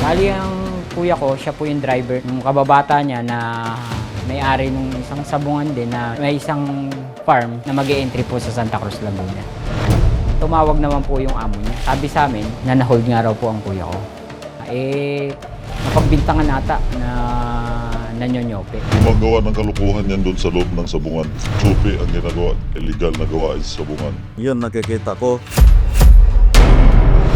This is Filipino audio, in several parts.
Bali, ang kuya ko, siya po yung driver ng kababata niya na may-ari ng isang sabungan din na may isang farm na mag-e-entry po sa Santa Cruz, Laguna. Tumawag naman po yung amo niya. Sabi sa amin na na-hold nga raw po ang kuya ko. Napagbintangan ata na nanyonyope. Gumagawa ng kalukuhan yan doon sa loob ng sabungan. Tsupi ang ginagawa, illegal na gawain sa sabungan. Yun, nakikita ko.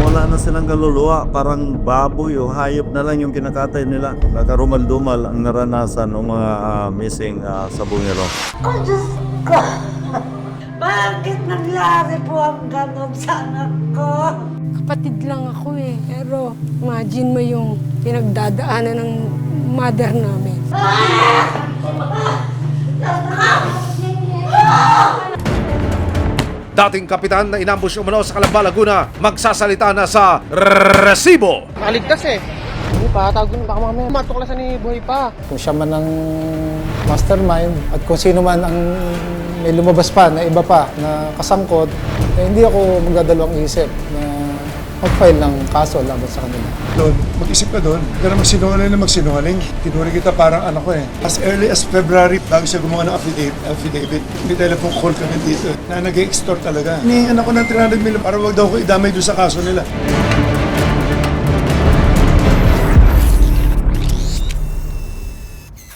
Wala na silang kaluluwa, parang baboy o hayop na lang yung kinakatay nila. Nakarumal-dumal ang naranasan ng mga missing sabungero. Oh, Diyos ko! Bakit nangyari po ang ganon sa anak ko? Kapatid lang ako eh. Pero imagine mo yung pinagdadaanan ng mother namin. Dating kapitan na inambush umano sa Calamba, Laguna, magsasalita na sa resibo. Nakaligtas eh. Hindi pa, tago na baka mamaya matuklasan ni Buhay pa. Kung siya man ang mastermind at kung sino man ang may lumabas pa na iba pa na kasangkot, hindi ako magdadalawang isip na mag-file ng kaso laban sa kanila. Doon, mag-isip ka doon. Hindi ka na magsinungaling na magsinungaling. Tinuring kita parang anak ko eh. As early as February, bago siya gumawa ng affidavit, may telephone call kami dito na nag-extort talaga. Hinihingan ako ng 300 million para wag daw ko idamay doon sa kaso nila.